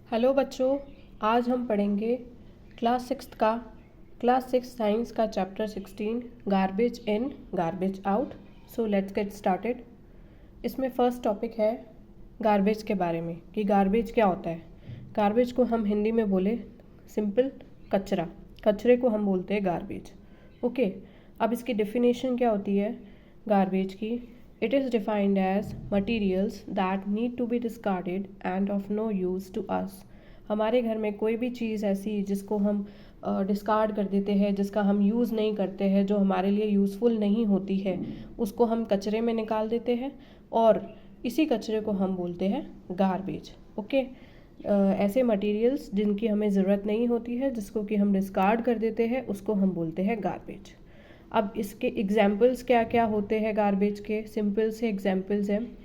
Hello बच्चों, आज हम पढ़ेंगे क्लास सिक्स साइंस का chapter 16 garbage in garbage out. So let's get started. इसमें फर्स्ट टॉपिक है गार्बेज के बारे में कि गार्बेज क्या होता है। गार्बेज को हम हिंदी में बोले सिंपल कचरा, कचरे को हम बोलते हैं गार्बेज। ओके, अब इसकी डेफिनेशन क्या होती है गार्बेज की। It is defined as materials that need to be discarded and of no use to us. हमारे घर में कोई भी चीज़ ऐसी जिसको हम डिस्कार्ड कर देते हैं, जिसका हम यूज़ नहीं करते हैं, जो हमारे लिए यूज़फुल नहीं होती है, उसको हम कचरे में निकाल देते हैं और इसी कचरे को हम बोलते हैं गार्बेज। ओके, ऐसे मटेरियल्स जिनकी हमें ज़रूरत नहीं होती है, जिसको कि हम डिस्कार्ड कर देते हैं, उसको हम बोलते हैं गार्बेज। अब इसके एग्जाम्पल्स क्या क्या होते हैं गार्बेज के? सिंपल से एग्जाम्पल्स हैं।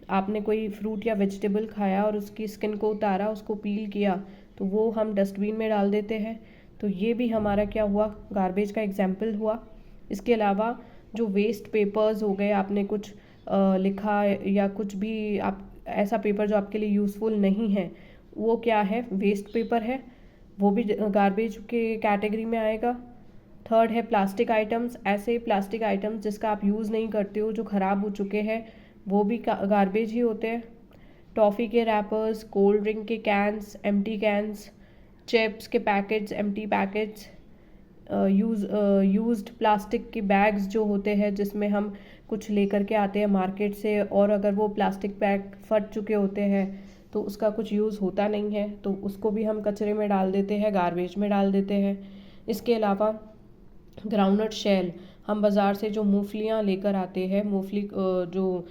आपने कोई फ्रूट या वेजिटेबल खाया और उसकी स्किन को उतारा, उसको पील किया, तो वो हम डस्टबिन में डाल देते हैं, तो ये भी हमारा क्या हुआ, गार्बेज का एग्जाम्पल हुआ। इसके अलावा जो वेस्ट पेपर्स हो गए, आपने कुछ लिखा या कुछ भी आप ऐसा पेपर जो आपके लिए यूज़फुल नहीं है, वो क्या है, वेस्ट पेपर है, वो भी गार्बेज के कैटेगरी में आएगा। थर्ड है प्लास्टिक आइटम्स। ऐसे प्लास्टिक आइटम्स जिसका आप यूज़ नहीं करते हो, जो ख़राब हो चुके हैं, वो भी गार्बेज ही होते हैं। टॉफ़ी के रैपर्स, कोल्ड ड्रिंक के कैंस, एम्प्टी कैंस, चिप्स के packets, empty packets, used plastic के बैग्स जो होते हैं जिसमें हम कुछ लेकर के आते हैं मार्केट से, और अगर वो प्लास्टिक बैग फट चुके होते हैं तो उसका कुछ यूज़ होता नहीं है, तो उसको भी हम कचरे में डाल देते हैं, गार्बेज में डाल देते हैं। इसके अलावा ग्राउंडनट शेल, हम बाज़ार से जो मूंगफलियाँ लेकर आते हैं, मूंगफली जो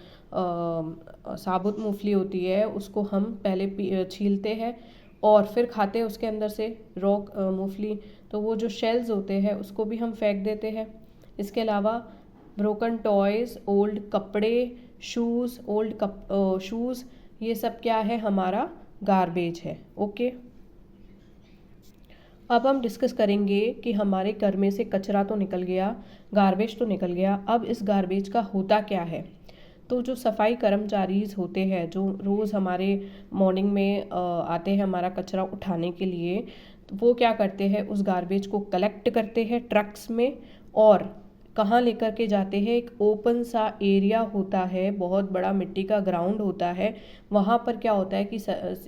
साबुत मूंगफली होती है, उसको हम पहले छीलते हैं और फिर खाते हैं उसके अंदर से रॉ मूंगफली, तो वो जो शेल्स होते हैं उसको भी हम फेंक देते हैं। इसके अलावा ब्रोकन टॉयज़, ओल्ड कपड़े, शूज़, ये सब क्या है, हमारा गार्बेज है। ओके, अब हम डिस्कस करेंगे कि हमारे घर में से कचरा तो निकल गया, गार्बेज तो निकल गया, अब इस गार्बेज का होता क्या है। तो जो सफाई कर्मचारीज होते हैं, जो रोज़ हमारे मॉर्निंग में आते हैं हमारा कचरा उठाने के लिए, तो वो क्या करते हैं, उस गार्बेज को कलेक्ट करते हैं ट्रक्स में और कहाँ लेकर के जाते हैं, एक ओपन सा एरिया होता है, बहुत बड़ा मिट्टी का ग्राउंड होता है। वहाँ पर क्या होता है कि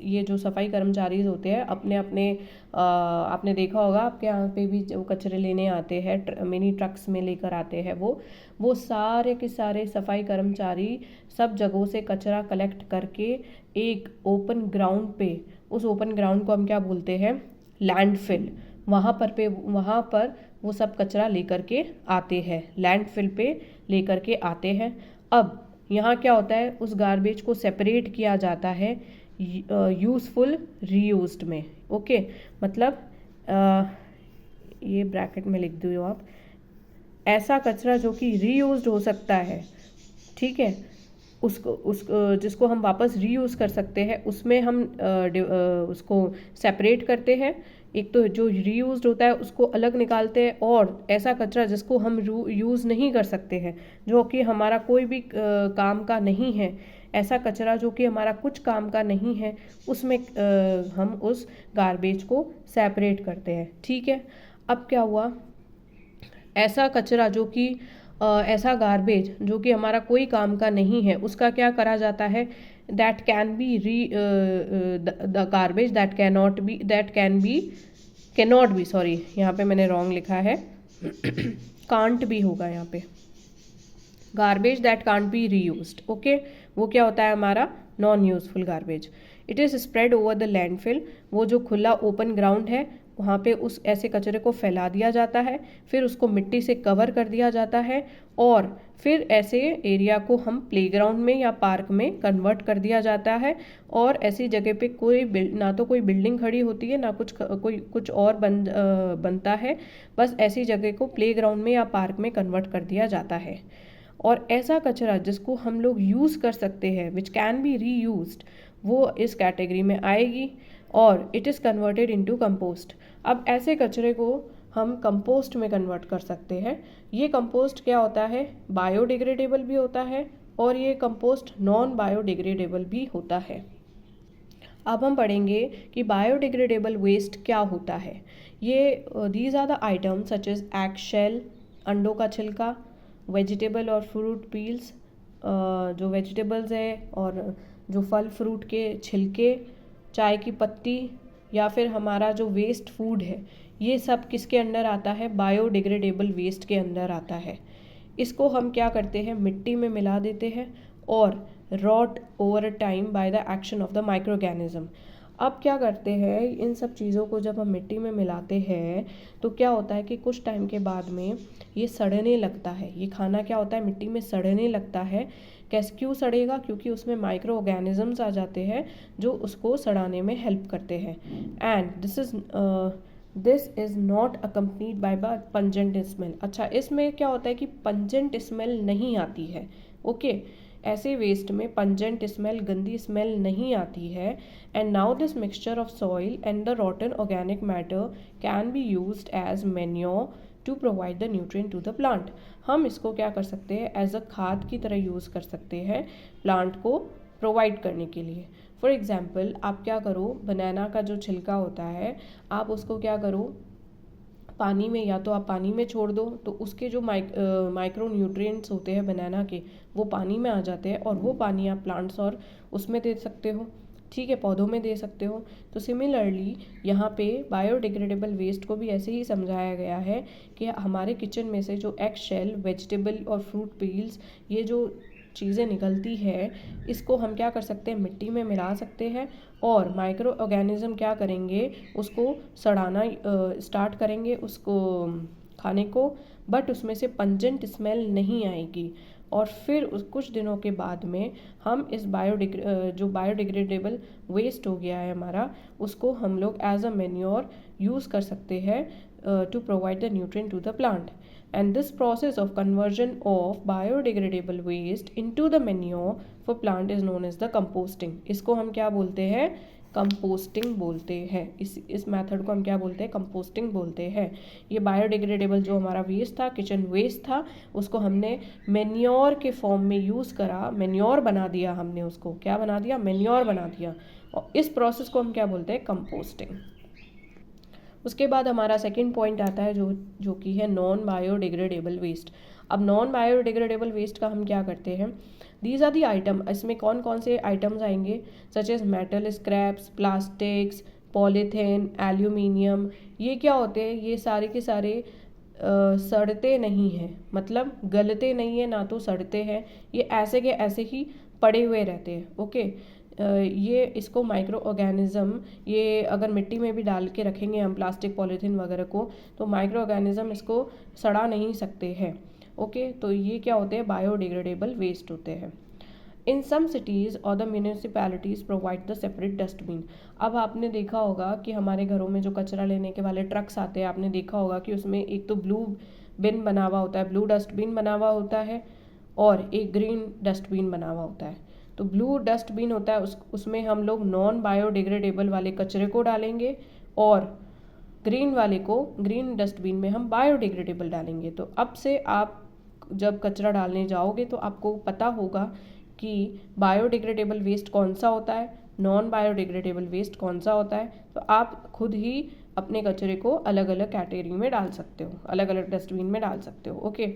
ये जो सफाई कर्मचारी होते हैं अपने अपने आपने देखा होगा आपके यहाँ पे भी जो कचरे लेने आते हैं, मिनी ट्रक्स में लेकर आते हैं, वो सारे के सारे सफाई कर्मचारी सब जगहों से कचरा कलेक्ट करके एक ओपन ग्राउंड पे, उस ओपन ग्राउंड को हम क्या बोलते हैं, लैंडफिल, वहाँ पर वो सब कचरा लेकर के आते हैं, लैंडफिल पे लेकर के आते हैं। अब यहाँ क्या होता है, उस गार्बेज को सेपरेट किया जाता है यूज़फुल रीयूज्ड में। ओके, मतलब ये ब्रैकेट में लिख दो आप, ऐसा कचरा जो कि रीयूज्ड हो सकता है, ठीक है, उसको जिसको हम वापस रीयूज़ कर सकते हैं, उसमें हम उसको सेपरेट करते हैं। एक तो जो रीयूज्ड होता है उसको अलग निकालते हैं, और ऐसा कचरा जिसको हम यूज़ नहीं कर सकते हैं, जो कि हमारा कोई भी काम का नहीं है, ऐसा कचरा जो कि हमारा कुछ काम का नहीं है, उसमें हम उस गार्बेज को सेपरेट करते हैं। ठीक है, अब क्या हुआ, ऐसा कचरा जो कि ऐसा गार्बेज जो कि हमारा कोई काम का नहीं है, उसका क्या करा जाता है, that can be the garbage cannot be, sorry यहाँ पे मैंने रॉन्ग लिखा है, कांट भी होगा यहाँ पे, garbage that can't be reused. Okay, वो क्या होता है, हमारा non useful garbage. It is spread over the landfill, वो जो खुला ओपन ग्राउंड है वहाँ पे उस ऐसे कचरे को फैला दिया जाता है, फिर उसको मिट्टी से कवर कर दिया जाता है, और फिर ऐसे एरिया को हम प्लेग्राउंड में या पार्क में कन्वर्ट कर दिया जाता है। और ऐसी जगह पे ना तो कोई बिल्डिंग खड़ी होती है, ना कुछ और बनता है, बस ऐसी जगह को प्लेग्राउंड में या पार्क में कन्वर्ट कर दिया जाता है। और ऐसा कचरा जिसको हम लोग यूज़ कर सकते हैं, विच कैन बी री यूज्ड, वो इस कैटेगरी में आएगी, और it is converted into compost. अब ऐसे कचरे को हम कंपोस्ट में कन्वर्ट कर सकते हैं। ये कंपोस्ट क्या होता है, बायोडिग्रेडेबल भी होता है, और ये कंपोस्ट नॉन बायोडिग्रेडेबल भी होता है। अब हम पढ़ेंगे कि बायोडिग्रेडेबल वेस्ट क्या होता है। ये these are the item such as egg shell, अंडों का छिलका, वेजिटेबल और फ्रूट पील्स, जो वेजिटेबल्स है और जो फल फ्रूट के छिलके, चाय की पत्ती, या फिर हमारा जो वेस्ट फूड है, ये सब किसके अंडर आता है? बायोडिग्रेडेबल वेस्ट के अंदर आता है। इसको हम क्या करते हैं? मिट्टी में मिला देते हैं और rot over time by the action of the microorganism. अब क्या करते हैं, इन सब चीज़ों को जब हम मिट्टी में मिलाते हैं तो क्या होता है कि कुछ टाइम के बाद में ये सड़ने लगता है। ये खाना क्या होता है? मिट्टी में सड़ने लगता है। कैसे, क्यों सड़ेगा? क्योंकि उसमें माइक्रो ऑर्गेनिजम्स आ जाते हैं जो उसको सड़ाने में हेल्प करते हैं। And this is not accompanied by pungent smell. अच्छा, इसमें क्या होता है कि पंजेंट स्मेल नहीं आती है। ओके, ऐसे वेस्ट में पंजेंट स्मेल, गंदी स्मेल नहीं आती है। And now this mixture of soil and the rotten organic matter can be used as manure to provide the nutrient to the plant. हम इसको क्या कर सकते हैं? एज अ खाद की तरह यूज़ कर सकते हैं प्लांट को प्रोवाइड करने के लिए। फॉर एग्जाम्पल, आप क्या करो, बनाना का जो छिलका होता है, आप उसको क्या करो, पानी में, या तो आप पानी में छोड़ दो तो उसके जो माइक्रो न्यूट्रिएंट्स होते हैं बनाना के, वो पानी में आ जाते हैं और वो पानी आप प्लांट्स और उसमें दे सकते हो। ठीक है, पौधों में दे सकते हो। तो सिमिलरली यहाँ पे बायोडिग्रेडेबल वेस्ट को भी ऐसे ही समझाया गया है कि हमारे किचन में से जो एग शेल, वेजिटेबल और फ्रूट पील्स, ये जो चीज़ें निकलती है, इसको हम क्या कर सकते हैं? मिट्टी में मिला सकते हैं और माइक्रो ऑर्गेनिज्म क्या करेंगे? उसको सड़ाना स्टार्ट करेंगे, उसको खाने को, बट उसमें से पंजेंट स्मेल नहीं आएगी। और फिर कुछ दिनों के बाद में हम इस जो बायोडिग्रेडेबल वेस्ट हो गया है हमारा, उसको हम लोग एज अ मैन्योर यूज़ कर सकते हैं to provide the nutrient to the plant. And this process of conversion of biodegradable waste into the manure for plant is known as the composting. इसको हम क्या बोलते हैं? कंपोस्टिंग बोलते हैं। इस मेथड को हम क्या बोलते हैं? कंपोस्टिंग बोलते हैं। ये बायोडिग्रेडेबल जो हमारा वेस्ट था, किचन वेस्ट था, उसको हमने मेन्योर के फॉर्म में यूज़ करा, मेन्योर बना दिया हमने उसको। क्या बना दिया? मेन्योर बना दिया। और इस प्रोसेस को हम क्या बोलते हैं? कंपोस्टिंग। उसके बाद हमारा सेकंड पॉइंट आता है जो कि है नॉन बायोडिग्रेडेबल वेस्ट। अब नॉन बायोडिग्रेडेबल वेस्ट का हम क्या करते हैं? These are the item. इसमें कौन कौन से आइटम्स आएंगे? Such as metal scraps, plastics, polythene, aluminium. ये क्या होते हैं? ये सारे के सारे सड़ते नहीं हैं, मतलब गलते नहीं है, ना तो सड़ते हैं। ये ऐसे के ऐसे ही पड़े हुए रहते हैं। ओके, ये इसको माइक्रो ऑर्गेनिज्म, ये अगर मिट्टी में भी डाल के रखेंगे हम प्लास्टिक पॉलीथीन वगैरह को, तो माइक्रो ऑर्गेनिज्म इसको सड़ा नहीं सकते हैं। ओके, तो ये क्या होते हैं? बायोडिग्रेडेबल वेस्ट होते हैं। इन सम सिटीज़ और the municipalities provide the separate dustbin. अब आपने देखा होगा कि हमारे घरों में जो कचरा लेने के वाले ट्रक्स आते हैं, आपने देखा होगा कि उसमें एक तो ब्लू बिन बना हुआ होता है, ब्लू डस्टबिन बना हुआ होता है, और एक ग्रीन डस्टबिन बना हुआ होता है। तो ब्लू डस्टबिन होता है, उसमें हम लोग नॉन बायोडिग्रेडेबल वाले कचरे को डालेंगे, और ग्रीन डस्टबिन में हम बायोडिग्रेडेबल डालेंगे। तो अब से आप जब कचरा डालने जाओगे तो आपको पता होगा कि बायोडिग्रेडेबल वेस्ट कौन सा होता है, नॉन बायोडिग्रेडेबल वेस्ट कौन सा होता है। तो आप खुद ही अपने कचरे को अलग अलग कैटेगरी में डाल सकते हो, अलग अलग डस्टबिन में डाल सकते हो। ओके,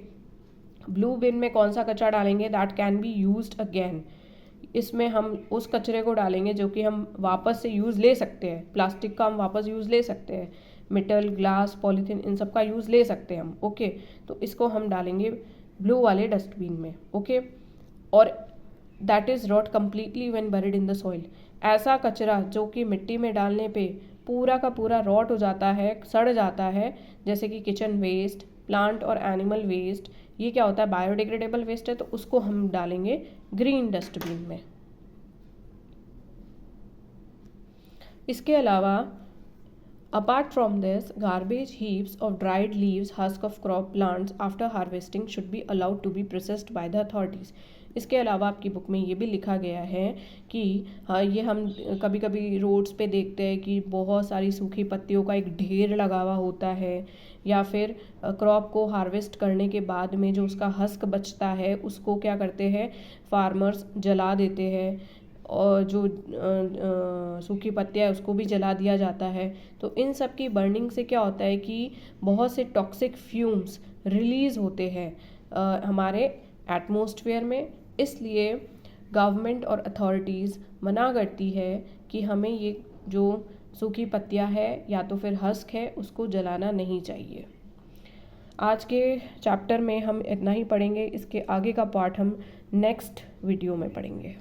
ब्लू बिन में कौन सा कचरा डालेंगे? That can be used again. इसमें हम उस कचरे को डालेंगे जो कि हम वापस से यूज़ ले सकते हैं। प्लास्टिक का हम वापस यूज़ ले सकते हैं, मेटल, ग्लास, पॉलीथीन, इन सब का यूज़ ले सकते हैं हम। ओके, तो इसको हम डालेंगे ब्लू वाले डस्टबिन में। ओके, और that is rot completely when buried in the soil. ऐसा कचरा जो कि मिट्टी में डालने पे पूरा का पूरा रॉट हो जाता है, सड़ जाता है, जैसे कि किचन वेस्ट, प्लांट और एनिमल वेस्ट, ये क्या होता है? बायोडिग्रेडेबल वेस्ट है, तो उसको हम डालेंगे ग्रीन डस्टबिन में। इसके अलावा apart from this, garbage heaps of dried leaves, husk of crop plants after harvesting should be allowed to be processed by the authorities. इसके अलावा आपकी बुक में ये भी लिखा गया है कि हाँ, ये हम कभी कभी रोड्स पे देखते हैं कि बहुत सारी सूखी पत्तियों का एक ढेर लगा हुआ होता है, या फिर क्रॉप को हार्वेस्ट करने के बाद में जो उसका हस्क बचता है उसको क्या करते हैं? फार्मर्स जला देते हैं, और जो सूखी पत्तियाँ है उसको भी जला दिया जाता है। तो इन सब की बर्निंग से क्या होता है कि बहुत से टॉक्सिक फ्यूम्स रिलीज़ होते हैं हमारे एटमॉस्फेयर में। इसलिए गवर्नमेंट और अथॉरिटीज़ मना करती है कि हमें ये जो सूखी पत्तियाँ है या तो फिर हस्क है उसको जलाना नहीं चाहिए। आज के चैप्टर में हम इतना ही पढ़ेंगे। इसके आगे का पार्ट हम नेक्स्ट वीडियो में पढ़ेंगे।